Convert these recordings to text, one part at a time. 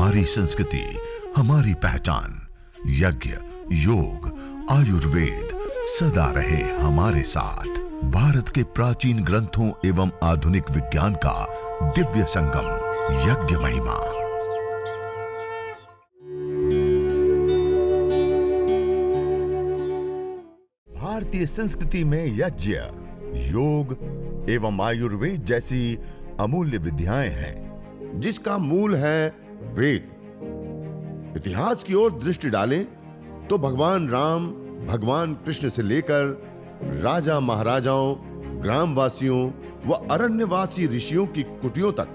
हमारी संस्कृति, हमारी पहचान। यज्ञ, योग, आयुर्वेद सदा रहे हमारे साथ। भारत के प्राचीन ग्रंथों एवं आधुनिक विज्ञान का दिव्य संगम, यज्ञ महिमा। भारतीय संस्कृति में यज्ञ, योग एवं आयुर्वेद जैसी अमूल्य विद्याएं हैं, जिसका मूल है वेद। इतिहास की ओर दृष्टि डालें तो भगवान राम, भगवान कृष्ण से लेकर राजा महाराजाओं, ग्रामवासियों व अरण्यवासी ऋषियों की कुटियों तक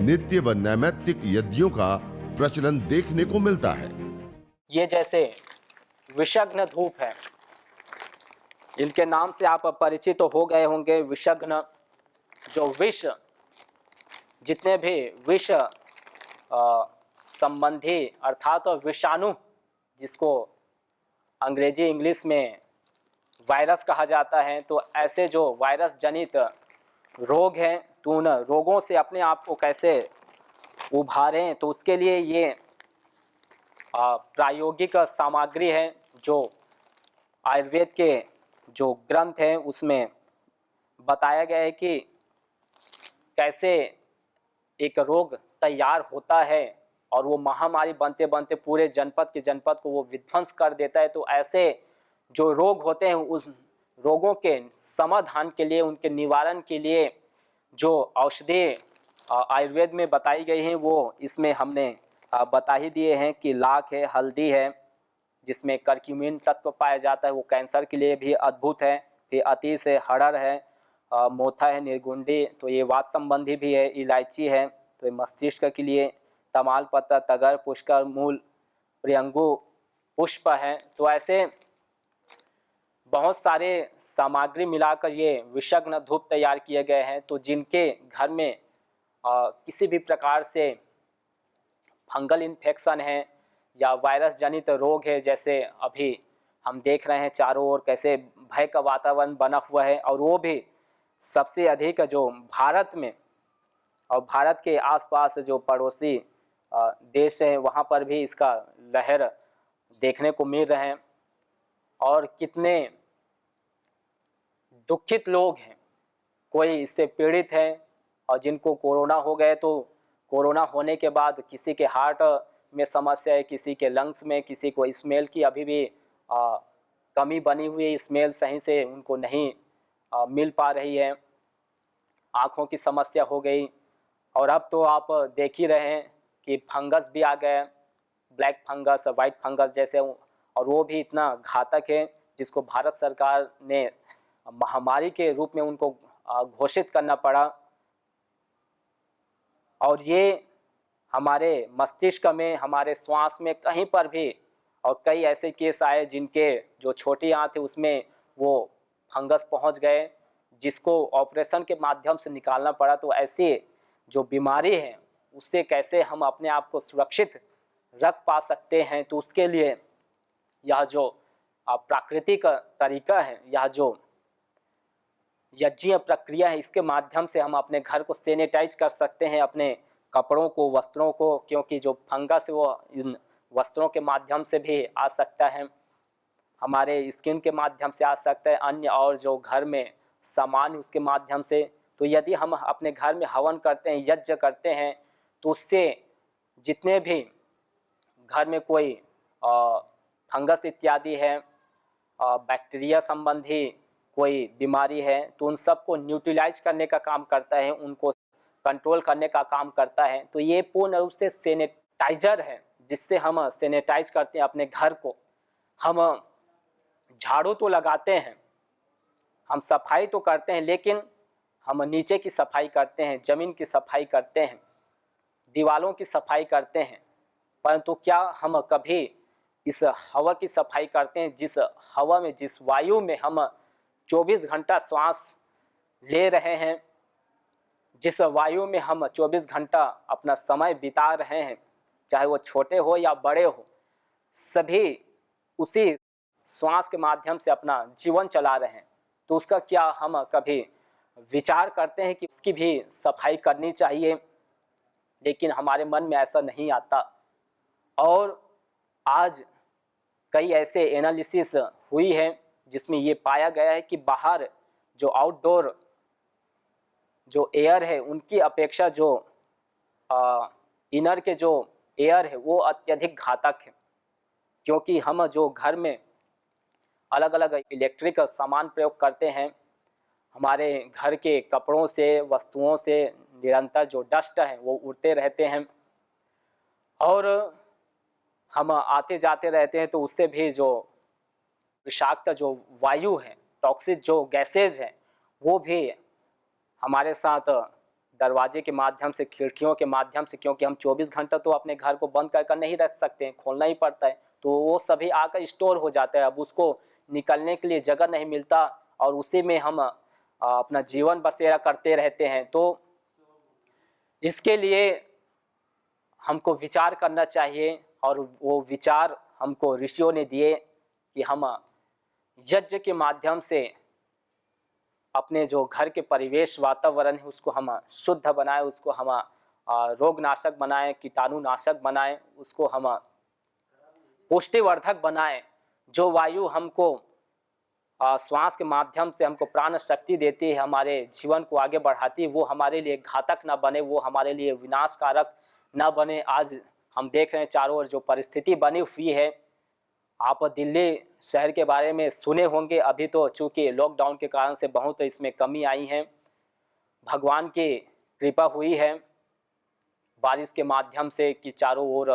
नित्य व नैमित्तिक यज्ञों का प्रचलन देखने को मिलता है। ये जैसे विषग्न धूप है, इनके नाम से आप परिचित तो हो गए होंगे। विषग्न, जो विष, जितने भी विष संबंधी अर्थात विषाणु, जिसको अंग्रेजी इंग्लिश में वायरस कहा जाता है, तो ऐसे जो वायरस जनित रोग हैं, तो उन रोगों से अपने आप को कैसे उभारें, तो उसके लिए ये प्रायोगिक सामग्री है जो आयुर्वेद के जो ग्रंथ हैं उसमें बताया गया है कि कैसे एक रोग तैयार होता है और वो महामारी बनते बनते पूरे जनपद को वो विध्वंस कर देता है। तो ऐसे जो रोग होते हैं, उस रोगों के समाधान के लिए, उनके निवारण के लिए जो औषधि आयुर्वेद में बताई गई हैं, वो इसमें हमने बता ही दिए हैं कि लाख है, हल्दी है, जिसमें करक्यूमिन तत्व पाया जाता है, वो कैंसर के लिए भी अद्भुत है। फिर अतीस है, हड़र है, मोथा है, निर्गुंडी, तो ये वात संबंधी भी है। इलायची है, तो ये मस्तिष्क के लिए। तमालपत्र, तगर, पुष्कर, मूल, प्रियंगु, पुष्प है। तो ऐसे बहुत सारे सामग्री मिलाकर ये विषग्न धूप तैयार किए गए हैं। तो जिनके घर में किसी भी प्रकार से फंगल इन्फेक्शन है या वायरस जनित रोग है, जैसे अभी हम देख रहे हैं चारों ओर कैसे भय का वातावरण बना हुआ है, और वो भी सबसे अधिक जो भारत में और भारत के आसपास जो पड़ोसी देश हैं, वहाँ पर भी इसका लहर देखने को मिल रहे हैं। और कितने दुखित लोग हैं, कोई इससे पीड़ित है, और जिनको कोरोना हो गए, तो कोरोना होने के बाद किसी के हार्ट में समस्या है, किसी के लंग्स में, किसी को स्मेल की अभी भी कमी बनी हुई है, स्मेल सही से उनको नहीं मिल पा रही है, आँखों की समस्या हो गई। और अब तो आप देख ही रहे हैं कि फंगस भी आ गए, ब्लैक फंगस, वाइट फंगस जैसे, और वो भी इतना घातक है जिसको भारत सरकार ने महामारी के रूप में उनको घोषित करना पड़ा। और ये हमारे मस्तिष्क में, हमारे श्वास में, कहीं पर भी, और कई ऐसे केस आए जिनके जो छोटी आंत थे उसमें वो फंगस पहुंच गए, जिसको ऑपरेशन के माध्यम से निकालना पड़ा। तो ऐसी जो बीमारी है उससे कैसे हम अपने आप को सुरक्षित रख पा सकते हैं, तो उसके लिए यह जो प्राकृतिक तरीका है, यह जो यज्ञीय प्रक्रिया है, इसके माध्यम से हम अपने घर को सैनिटाइज कर सकते हैं, अपने कपड़ों को, वस्त्रों को, क्योंकि जो फंगस है वो इन वस्त्रों के माध्यम से भी आ सकता है, हमारे स्किन के माध्यम से आ सकता है, अन्य और जो घर में सामान उसके माध्यम से। तो यदि हम अपने घर में हवन करते हैं, यज्ञ करते हैं, तो उससे जितने भी घर में कोई फंगस इत्यादि है, बैक्टीरिया संबंधी कोई बीमारी है, तो उन सबको न्यूट्रलाइज करने का काम करता है, उनको कंट्रोल करने का काम करता है। तो ये पूर्ण रूप से सैनिटाइजर है, जिससे हम सैनिटाइज करते हैं अपने घर को। हम झाड़ू तो लगाते हैं, हम सफाई तो करते हैं, लेकिन हम नीचे की सफाई करते हैं, ज़मीन की सफाई करते हैं, दीवारों की सफाई करते हैं, परंतु क्या हम कभी इस हवा की सफाई करते हैं, जिस हवा में, जिस वायु में हम 24 घंटा श्वास ले रहे हैं, जिस वायु में हम 24 घंटा अपना समय बिता रहे हैं, चाहे वो छोटे हो या बड़े हो, सभी उसी श्वास के माध्यम से अपना जीवन चला रहे हैं। तो उसका क्या हम कभी विचार करते हैं कि उसकी भी सफाई करनी चाहिए? लेकिन हमारे मन में ऐसा नहीं आता। और आज कई ऐसे एनालिसिस हुई है जिसमें ये पाया गया है कि बाहर जो आउटडोर जो एयर है उनकी अपेक्षा जो इनर के जो एयर है वो अत्यधिक घातक है, क्योंकि हम जो घर में अलग अलग इलेक्ट्रिक सामान प्रयोग करते हैं, हमारे घर के कपड़ों से, वस्तुओं से निरंतर जो डस्ट है वो उड़ते रहते हैं और हम आते जाते रहते हैं, तो उससे भी जो विषाक्त जो वायु है, टॉक्सिक जो गैसेज है, वो भी हमारे साथ दरवाजे के माध्यम से, खिड़कियों के माध्यम से, क्योंकि हम 24 घंटा तो अपने घर को बंद कर नहीं रख सकते हैं, खोलना ही पड़ता है, तो वो सभी आकर स्टोर हो जाता है। अब उसको निकलने के लिए जगह नहीं मिलता और उसी में हम अपना जीवन बसेरा करते रहते हैं। तो इसके लिए हमको विचार करना चाहिए और वो विचार हमको ऋषियों ने दिए कि हम यज्ञ के माध्यम से अपने जो घर के परिवेश वातावरण है उसको हम शुद्ध बनाएं, उसको हम रोगनाशक बनाएं, कीटाणुनाशक बनाएं, उसको हम पुष्टिवर्धक बनाएं। जो वायु हमको श्वास के माध्यम से हमको प्राण शक्ति देती है, हमारे जीवन को आगे बढ़ाती है, वो हमारे लिए घातक ना बने, वो हमारे लिए विनाशकारक ना बने। आज हम देख रहे हैं चारों ओर जो परिस्थिति बनी हुई है, आप दिल्ली शहर के बारे में सुने होंगे। अभी तो चूँकि लॉकडाउन के कारण से बहुत इसमें कमी आई है, भगवान की कृपा हुई है बारिश के माध्यम से कि चारों ओर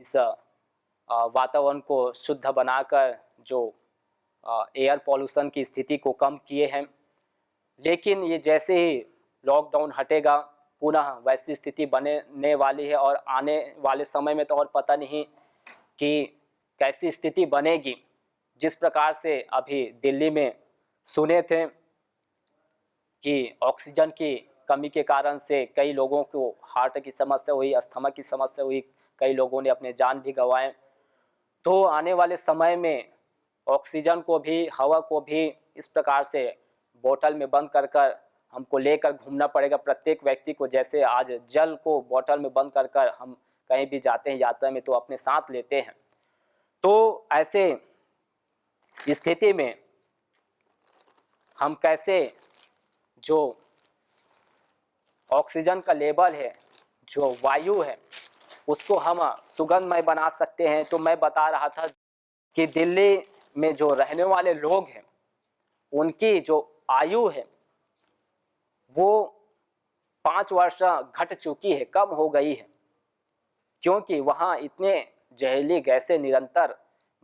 इस वातावरण को शुद्ध बनाकर जो एयर पॉल्यूशन की स्थिति को कम किए हैं। लेकिन ये जैसे ही लॉकडाउन हटेगा पुनः वैसी स्थिति बनने वाली है और आने वाले समय में तो और पता नहीं कि कैसी स्थिति बनेगी। जिस प्रकार से अभी दिल्ली में सुने थे कि ऑक्सीजन की कमी के कारण से कई लोगों को हार्ट की समस्या हुई, अस्थमा की समस्या हुई, कई लोगों ने अपने जान भी गंवाए। तो आने वाले समय में ऑक्सीजन को भी, हवा को भी इस प्रकार से बोतल में बंद कर कर हमको लेकर घूमना पड़ेगा प्रत्येक व्यक्ति को। जैसे आज जल को बोतल में बंद कर कर हम कहीं भी जाते हैं यात्रा में तो अपने साथ लेते हैं। तो ऐसे स्थिति में हम कैसे जो ऑक्सीजन का लेवल है, जो वायु है, उसको हम सुगंधमय बना सकते हैं। तो मैं बता रहा था कि दिल्ली में जो रहने वाले लोग हैं उनकी जो आयु है वो 5 वर्ष घट चुकी है, कम हो गई है, क्योंकि वहाँ इतने जहरीली गैसें निरंतर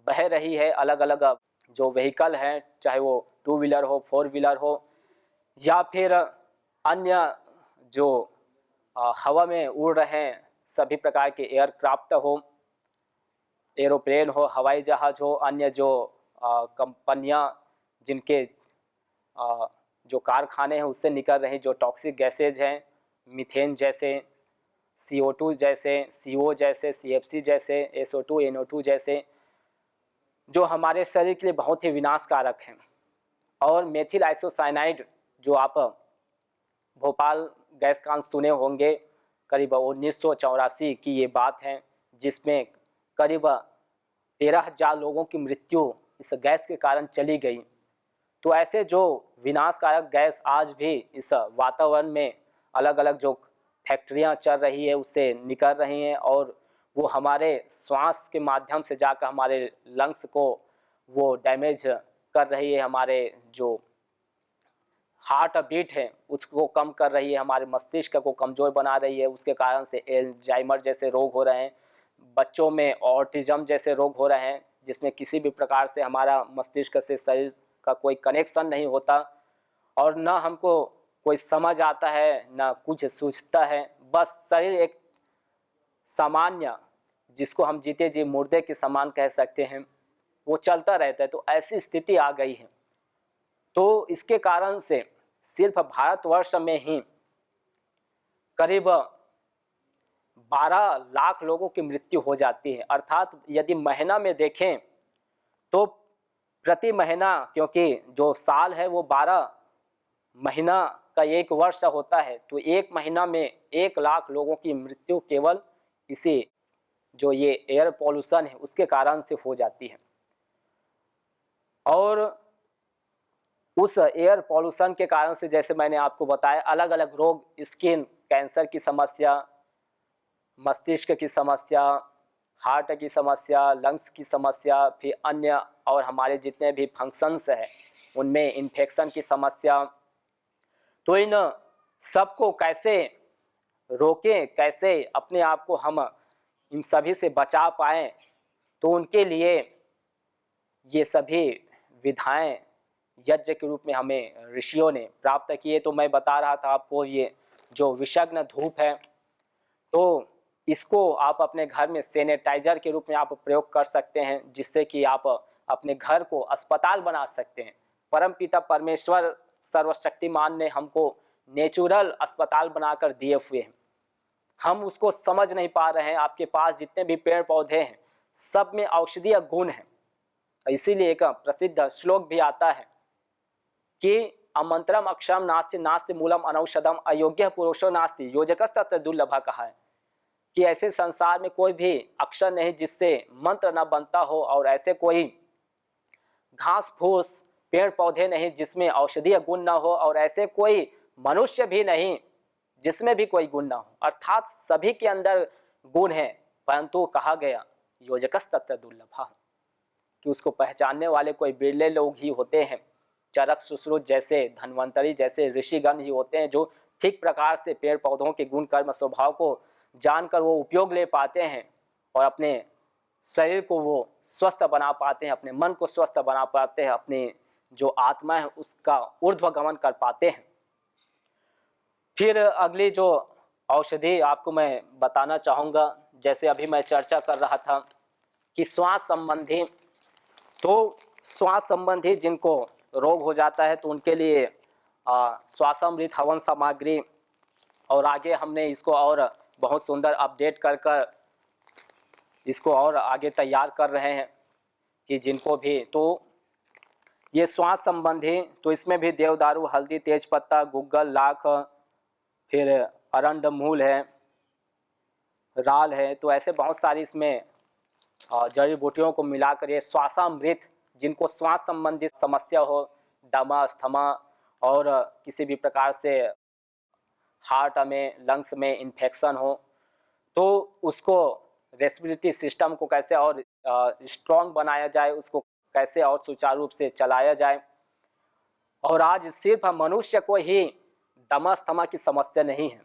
बह रही है। अलग अलग जो व्हीकल हैं, चाहे वो 2 व्हीलर हो, 4 व्हीलर हो या फिर अन्य जो हवा में उड़ रहे हैं सभी प्रकार के एयरक्राफ्ट हो, एरोप्लेन हो, हवाई जहाज हो, अन्य जो कंपनियां जिनके जो कारखाने हैं उससे निकल रही जो टॉक्सिक गैसेज हैं, मीथेन जैसे, CO2 जैसे, CO जैसे, CFC जैसे, SO2, NO2 जैसे, जो हमारे शरीर के लिए बहुत ही विनाशकारक हैं। और मेथिल आइसोसाइनाइड जो आप भोपाल गैस कांड सुने होंगे, करीब 1984 की ये बात है, जिसमें करीब 13,000 लोगों की मृत्यु इस गैस के कारण चली गई। तो ऐसे जो विनाशकारक गैस आज भी इस वातावरण में अलग अलग जो फैक्ट्रियां चल रही है उससे निकल रही हैं और वो हमारे श्वास के माध्यम से जाकर हमारे लंग्स को वो डैमेज कर रही है, हमारे जो हार्ट बीट है उसको कम कर रही है, हमारे मस्तिष्क को कमज़ोर बना रही है। उसके कारण से एल्जाइमर जैसे रोग हो रहे हैं, बच्चों में ऑटिज्म जैसे रोग हो रहे हैं, जिसमें किसी भी प्रकार से हमारा मस्तिष्क से शरीर का कोई कनेक्शन नहीं होता और ना हमको कोई समझ आता है, ना कुछ सूझता है। बस शरीर एक सामान्य, जिसको हम जीते जी मुर्दे के समान कह सकते हैं, वो चलता रहता है। तो ऐसी स्थिति आ गई है। तो इसके कारण से सिर्फ भारतवर्ष में ही करीब 12 लाख लोगों की मृत्यु हो जाती है। अर्थात यदि महीना में देखें तो प्रति महीना, क्योंकि जो साल है वो 12 महीना का 1 वर्ष होता है तो 1 महीना में 1 लाख लोगों की मृत्यु केवल इसी जो ये एयर पॉल्यूशन है उसके कारण से हो जाती है। और उस एयर पॉल्यूशन के कारण से जैसे मैंने आपको बताया अलग अलग रोग, स्किन कैंसर की समस्या, मस्तिष्क की समस्या, हार्ट की समस्या, लंग्स की समस्या, फिर अन्य और हमारे जितने भी फंक्शंस हैं उनमें इन्फेक्शन की समस्या। तो इन सबको कैसे रोकें, कैसे अपने आप को हम इन सभी से बचा पाएँ, तो उनके लिए ये सभी विधाएं यज्ञ के रूप में हमें ऋषियों ने प्राप्त किए। तो मैं बता रहा था आपको ये जो विषग्न धूप है, तो इसको आप अपने घर में सैनिटाइजर के रूप में आप प्रयोग कर सकते हैं, जिससे कि आप अपने घर को अस्पताल बना सकते हैं। परमपिता परमेश्वर सर्वशक्तिमान ने हमको नेचुरल अस्पताल बनाकर दिए हुए हैं, हम उसको समझ नहीं पा रहे हैं। आपके पास जितने भी पेड़ पौधे हैं सब में औषधीय गुण हैं। इसीलिए एक प्रसिद्ध श्लोक भी आता है कि अमंत्रम अक्षरम नास्ति नास्ति मूलम अनौषधम अयोग्य पुरुषो नास्ति योजकस्तत्र दुर्लभा कहा है कि ऐसे संसार में कोई भी अक्षर नहीं जिससे मंत्र न बनता हो, और ऐसे कोई घास फूस पेड़ पौधे नहीं जिसमें औषधीय गुण न हो, और ऐसे कोई मनुष्य भी नहीं जिसमें भी कोई गुण न हो। अर्थात सभी के अंदर गुण है, परंतु कहा गया योजकस्तत्र दुर्लभा कि उसको पहचानने वाले कोई बिरले लोग ही होते हैं। चरक सुश्रुत जैसे धन्वंतरी जैसे ऋषिगण ही होते हैं जो ठीक प्रकार से पेड़ पौधों के गुण कर्म स्वभाव को जानकर वो उपयोग ले पाते हैं और अपने शरीर को वो स्वस्थ बना पाते हैं, अपने मन को स्वस्थ बना पाते हैं, अपने जो आत्मा है उसका ऊर्ध्व गमन कर पाते हैं। फिर अगली जो औषधि आपको मैं बताना चाहूँगा, जैसे अभी मैं चर्चा कर रहा था कि श्वास संबंधी, तो श्वास संबंधी जिनको रोग हो जाता है तो उनके लिए श्वासामृत हवन सामग्री, और आगे हमने इसको और बहुत सुंदर अपडेट कर कर इसको और आगे तैयार कर रहे हैं कि जिनको भी, तो ये श्वास संबंधी, तो इसमें भी देवदारू, हल्दी, तेजपत्ता, गुग्गल, लाख, फिर अरंड मूल है, राल है, तो ऐसे बहुत सारी इसमें जड़ी बूटियों को मिलाकर ये श्वासामृत, जिनको श्वास संबंधित समस्या हो, दमा, अस्थमा और किसी भी प्रकार से हार्ट में, लंग्स में इन्फेक्शन हो, तो उसको रेस्पिरेटरी सिस्टम को कैसे और स्ट्रॉन्ग बनाया जाए, उसको कैसे और सुचारू रूप से चलाया जाए। और आज सिर्फ मनुष्य को ही दमा अस्थमा की समस्या नहीं है।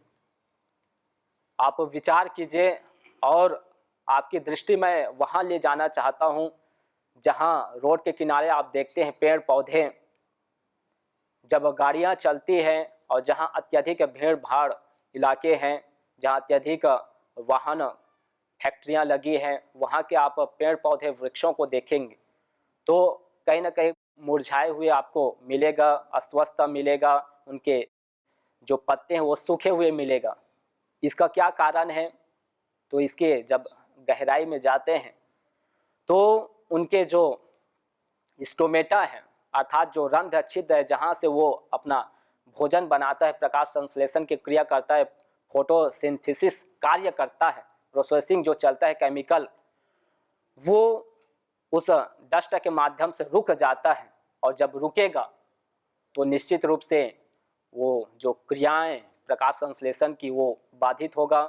आप विचार कीजिए, और आपकी दृष्टि मैं वहाँ ले जाना चाहता हूँ जहाँ रोड के किनारे आप देखते हैं पेड़ पौधे, जब गाड़ियाँ चलती हैं और जहाँ अत्यधिक भीड़ भाड़ इलाके हैं, जहाँ अत्यधिक वाहन फैक्ट्रियाँ लगी हैं, वहाँ के आप पेड़ पौधे वृक्षों को देखेंगे तो कहीं ना कहीं मुरझाए हुए आपको मिलेगा, अस्वस्थ मिलेगा, उनके जो पत्ते हैं वो सूखे हुए मिलेगा। इसका क्या कारण है? तो इसके जब गहराई में जाते हैं तो उनके जो स्टोमेटा है, अर्थात जो रंध्र छिद्र है जहाँ से वो अपना भोजन बनाता है, प्रकाश संश्लेषण की क्रिया करता है, फोटोसिंथेसिस कार्य करता है, प्रोसेसिंग जो चलता है केमिकल, वो उस डस्ट के माध्यम से रुक जाता है। और जब रुकेगा तो निश्चित रूप से वो जो क्रियाएं प्रकाश संश्लेषण की वो बाधित होगा,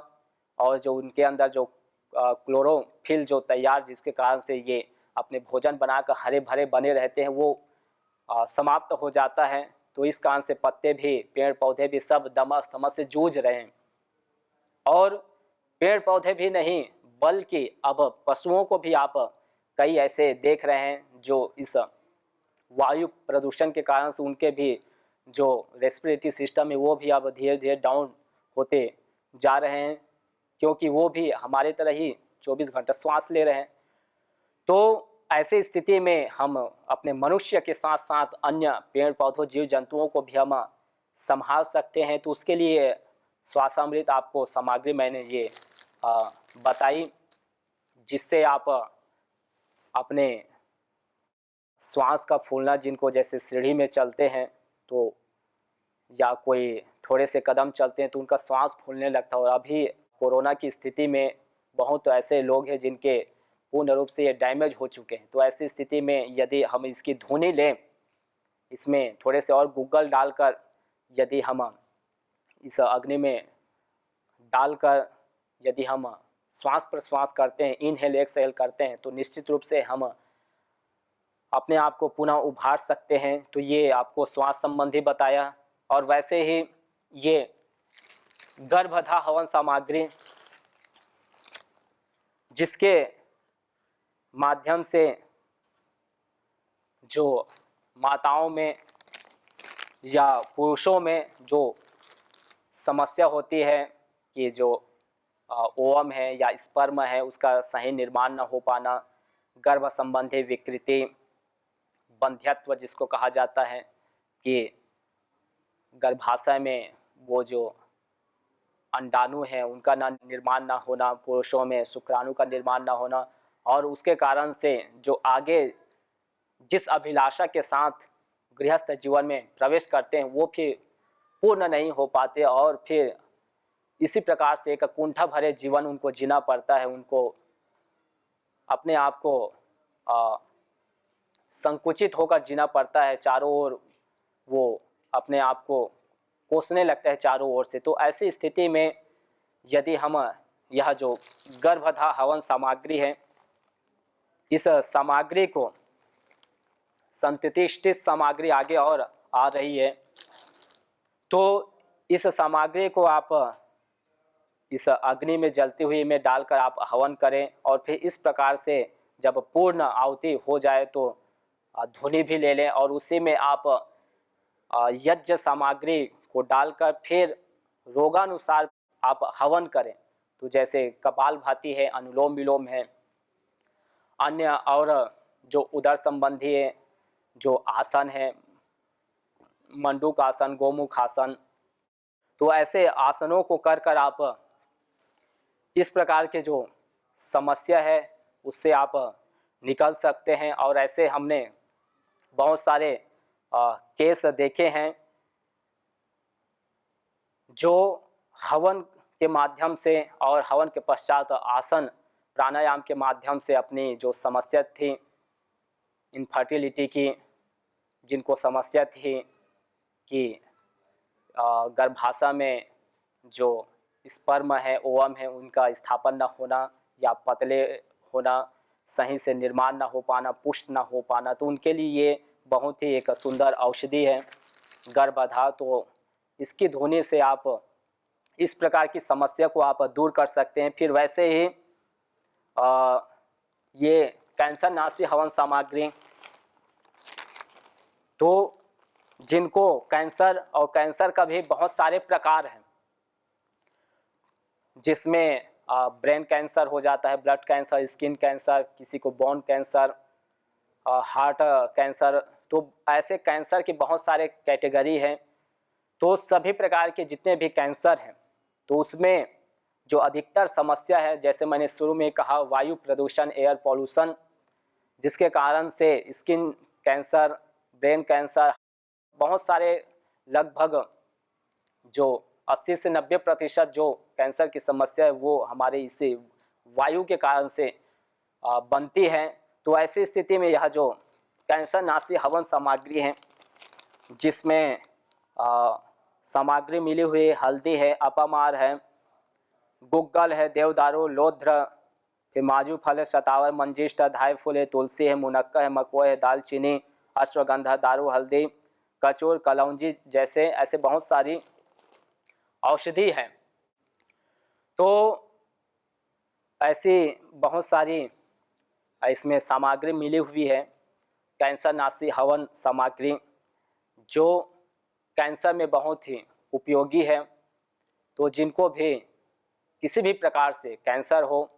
और जो उनके अंदर जो क्लोरोफिल जो तैयार जिसके कारण से ये अपने भोजन बनाकर हरे भरे बने रहते हैं वो समाप्त हो जाता है। तो इस कारण से पत्ते भी, पेड़ पौधे भी सब दमा अस्थमा से जूझ रहे हैं। और पेड़ पौधे भी नहीं बल्कि अब पशुओं को भी आप कई ऐसे देख रहे हैं जो इस वायु प्रदूषण के कारण से उनके भी जो रेस्पिरेटरी सिस्टम है वो भी अब धीरे धीरे डाउन होते जा रहे हैं, क्योंकि वो भी हमारे तरह ही 24 घंटा श्वास ले रहे हैं। तो ऐसी स्थिति में हम अपने मनुष्य के साथ साथ अन्य पेड़ पौधों जीव जंतुओं को भी हम संभाल सकते हैं। तो उसके लिए श्वासामृत आपको सामग्री मैंने ये बताई, जिससे आप अपने श्वास का फूलना, जिनको जैसे सीढ़ी में चलते हैं तो या कोई थोड़े से कदम चलते हैं तो उनका सांस फूलने लगता है। और अभी कोरोना की स्थिति में बहुत ऐसे लोग हैं जिनके पूर्ण रूप से ये डैमेज हो चुके हैं। तो ऐसी स्थिति में यदि हम इसकी धुनी लें, इसमें थोड़े से और गूगल डालकर यदि हम इस अग्नि में डालकर यदि हम श्वास प्रश्वास करते हैं, इनहेल एक्सहेल करते हैं, तो निश्चित रूप से हम अपने आप को पुनः उभार सकते हैं। तो ये आपको श्वास संबंधी बताया। और वैसे ही ये गर्भधा हवन सामग्री, जिसके माध्यम से जो माताओं में या पुरुषों में जो समस्या होती है कि जो ओवम है या स्पर्म है उसका सही निर्माण न हो पाना, गर्भ संबंधी विकृति, बंध्यत्व जिसको कहा जाता है कि गर्भाशय में वो जो अंडाणु है उनका ना निर्माण ना होना, पुरुषों में शुक्राणु का निर्माण ना होना, और उसके कारण से जो आगे जिस अभिलाषा के साथ गृहस्थ जीवन में प्रवेश करते हैं वो फिर पूर्ण नहीं हो पाते और फिर इसी प्रकार से एक कुंठा भरे जीवन उनको जीना पड़ता है। उनको अपने आप को संकुचित होकर जीना पड़ता है, चारों ओर वो अपने आप को कोसने लगता है चारों ओर से। तो ऐसी स्थिति में यदि हम यह जो गर्भधा हवन सामग्री है, इस सामग्री को संतिष्ठित सामग्री आगे और आ रही है, तो इस सामग्री को आप इस अग्नि में जलती हुई में डालकर आप हवन करें। और फिर इस प्रकार से जब पूर्ण आहुति हो जाए तो धुनी भी ले लें और उसी में आप यज्ञ सामग्री को डालकर फिर रोगानुसार आप हवन करें। तो जैसे कपालभाति है, अनुलोम विलोम है, अन्य और जो उदर संबंधी है जो आसन है, मंडूक आसन, गोमुख आसन, तो ऐसे आसनों को कर कर आप इस प्रकार के जो समस्या है उससे आप निकल सकते हैं। और ऐसे हमने बहुत सारे केस देखे हैं जो हवन के माध्यम से और हवन के पश्चात आसन प्राणायाम के माध्यम से अपनी जो समस्या थी इनफर्टिलिटी की, जिनको समस्या थी कि गर्भाशय में जो स्पर्म है, ओवम है, उनका स्थापन न होना या पतले होना, सही से निर्माण न हो पाना, पुष्ट न हो पाना, तो उनके लिए ये बहुत ही एक सुंदर औषधि है गर्भधा। तो इसकी धुनी से आप इस प्रकार की समस्या को आप दूर कर सकते हैं। फिर वैसे ही ये कैंसर नाशी हवन सामग्री, तो जिनको कैंसर और कैंसर का भी बहुत सारे प्रकार हैं, जिसमें ब्रेन कैंसर हो जाता है, ब्लड कैंसर, स्किन कैंसर, किसी को बोन कैंसर, हार्ट कैंसर, तो ऐसे कैंसर की बहुत सारे कैटेगरी हैं। तो सभी प्रकार के जितने भी कैंसर हैं तो उसमें जो अधिकतर समस्या है, जैसे मैंने शुरू में कहा, वायु प्रदूषण, एयर पॉल्यूशन, जिसके कारण से स्किन कैंसर, ब्रेन कैंसर, बहुत सारे लगभग जो 80 से 90% जो कैंसर की समस्या है वो हमारे इसी वायु के कारण से बनती है। तो ऐसी स्थिति में यह जो कैंसर नाशी हवन सामग्री है, जिसमें सामग्री मिली हुई हल्दी है, अपामार है, गुग्गल है, देवदारू, लोध्र, फिर माजू फल है, शतावर, मंजिष्ठ, धाय फूल है, तुलसी है, मुनक्का है, मकोय है, दालचीनी, अश्वगंधा, दारू, हल्दी, कचूर, कलौंजी जैसे ऐसे बहुत सारी औषधि है। तो ऐसी बहुत सारी इसमें सामग्री मिली हुई है कैंसर नाशी हवन सामग्री, जो कैंसर में बहुत ही उपयोगी है। तो जिनको भी किसी भी प्रकार से कैंसर हो,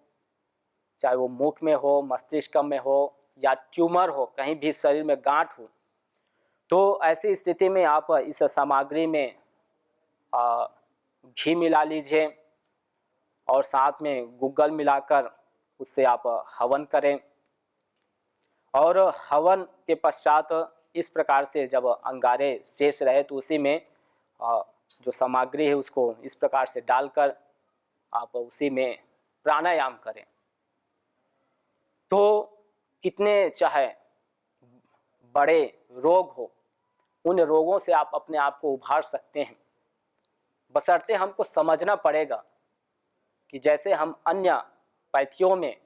चाहे वो मुख में हो, मस्तिष्क में हो या ट्यूमर हो, कहीं भी शरीर में गांठ हो, तो ऐसी स्थिति में आप इस सामग्री में घी मिला लीजिए और साथ में गुग्गल मिलाकर उससे आप हवन करें। और हवन के पश्चात इस प्रकार से जब अंगारे शेष रहे तो उसी में जो सामग्री है उसको इस प्रकार से डालकर आप उसी में प्राणायाम करें तो कितने चाहे बड़े रोग हो उन रोगों से आप अपने आप को उभार सकते हैं। बशर्ते हमको समझना पड़ेगा कि जैसे हम अन्य पैथियों में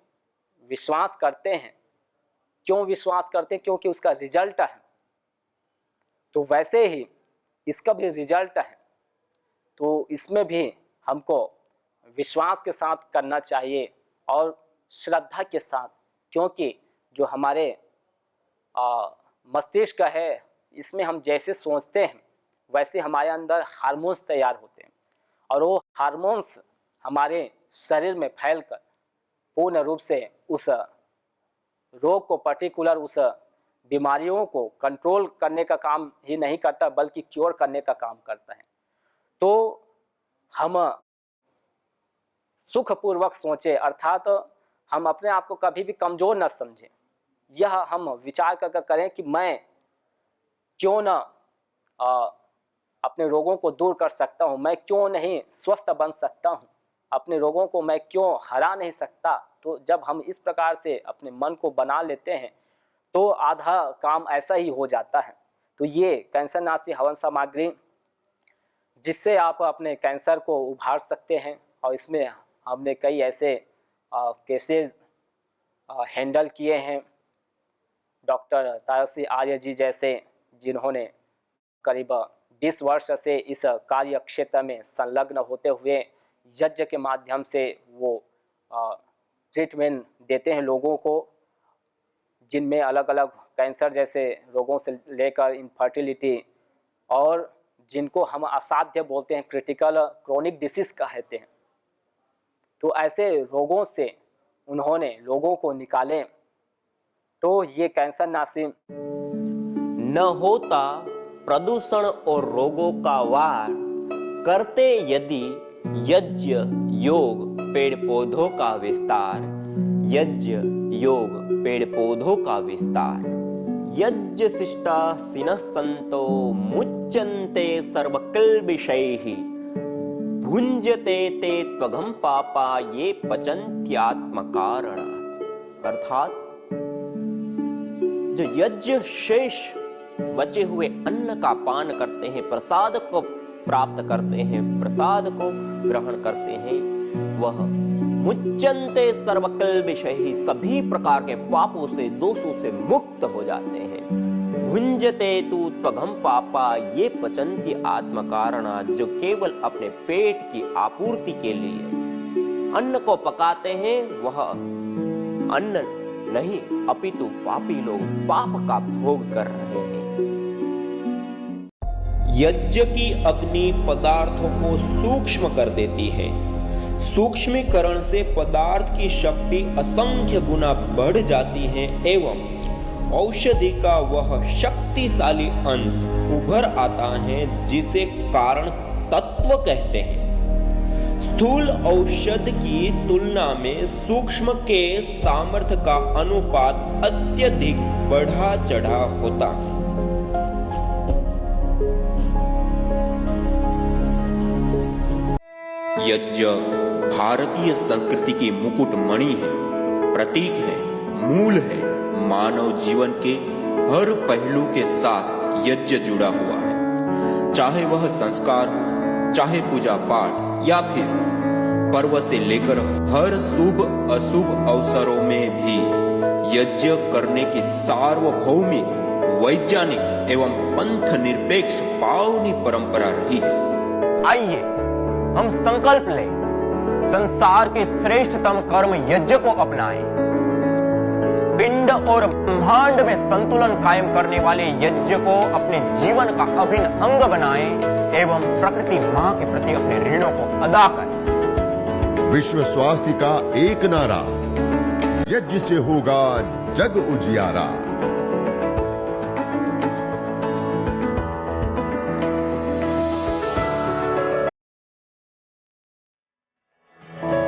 विश्वास करते हैं, क्यों विश्वास करते हैं? क्योंकि उसका रिजल्ट है, तो वैसे ही इसका भी रिजल्ट है, तो इसमें भी हमको विश्वास के साथ करना चाहिए और श्रद्धा के साथ, क्योंकि जो हमारे मस्तिष्क है इसमें हम जैसे सोचते हैं वैसे हमारे अंदर हार्मोन्स तैयार होते हैं और वो हार्मोन्स हमारे शरीर में फैलकर पूर्ण रूप से उस रोग को, पर्टिकुलर उस बीमारियों को कंट्रोल करने का काम ही नहीं करता बल्कि क्योर करने का काम करता है। तो हम सुखपूर्वक सोचें, अर्थात हम अपने आप को कभी भी कमज़ोर न समझें। यह हम विचार कर करें कि मैं क्यों न अपने रोगों को दूर कर सकता हूँ, मैं क्यों नहीं स्वस्थ बन सकता हूँ, अपने रोगों को मैं क्यों हरा नहीं सकता। तो जब हम इस प्रकार से अपने मन को बना लेते हैं तो आधा काम ऐसा ही हो जाता है। तो ये कैंसर नाशी हवन सामग्री जिससे आप अपने कैंसर को उभार सकते हैं और इसमें हमने कई ऐसे केसेस हैंडल किए हैं। डॉक्टर तारसी आर्य जी जैसे, जिन्होंने करीब 20 वर्ष से इस कार्य क्षेत्र में संलग्न होते हुए यज्ञ के माध्यम से वो ट्रीटमेंट देते हैं लोगों को, जिनमें अलग अलग कैंसर जैसे रोगों से लेकर इनफर्टिलिटी और जिनको हम असाध्य बोलते हैं, क्रिटिकल क्रोनिक डिसीज कहते हैं। तो ऐसे रोगों से उन्होंने लोगों को निकाले। तो ये कैंसर नाशी न होता प्रदूषण और रोगों का वार, करते यदि यज्ञ योग पेड़ पौधों का विस्तार, यज्ञ योग पेड़ पौधों का विस्तार। यज्ञ शिष्टा सिनः संतो मुच्यन्ते सर्वकिल्बिषैः, भुञ्जते ते त्वघं पापा ये पचन्त्यात्मकारणात्। अर्थात जो यज्ञ शेष बचे हुए अन्न का पान करते हैं, प्रसाद को प्राप्त करते हैं, प्रसाद को ग्रहण करते हैं, वह मुच्यन्ते सर्वकिल्बिषैः, सभी प्रकार के पापों से, दोषों से मुक्त हो जाते हैं। भुञ्जते तु त्वघं पापा ये पचन्ति आत्मकारणात्, जो केवल अपने पेट की आपूर्ति के लिए अन्न को पकाते हैं, वह अन्न नहीं अपितु पापी लोग पाप का भोग कर रहे हैं। यज्ञ की अग्नि पदार्थों को सूक्ष्म कर देती है। सूक्ष्मीकरण से पदार्थ की शक्ति असंख्य गुना बढ़ जाती है एवं औषधि का वह शक्तिशाली अंश उभर आता है जिसे कारण तत्व कहते हैं। स्थूल औषध की तुलना में सूक्ष्म के सामर्थ्य का अनुपात अत्यधिक बढ़ा चढ़ा होता है। यज्ञ भारतीय संस्कृति की मुकुट मणि है, प्रतीक है, मूल है। मानव जीवन के हर पहलू के साथ यज्ञ जुड़ा हुआ है, चाहे वह संस्कार, चाहे पूजा पाठ या फिर पर्व से लेकर हर शुभ अशुभ अवसरों में भी यज्ञ करने की सार्वभौमिक, वैज्ञानिक एवं पंथ निरपेक्ष पावनी परंपरा रही है। आइए हम संकल्प लें, संसार के श्रेष्ठतम कर्म यज्ञ को अपनाएं। पिंड और ब्रह्मांड में संतुलन कायम करने वाले यज्ञ को अपने जीवन का अभिन्न अंग बनाएं एवं प्रकृति मां के प्रति अपने ऋणों को अदा करें। विश्व स्वास्थ्य का एक नारा, यज्ञ से होगा जग उजियारा।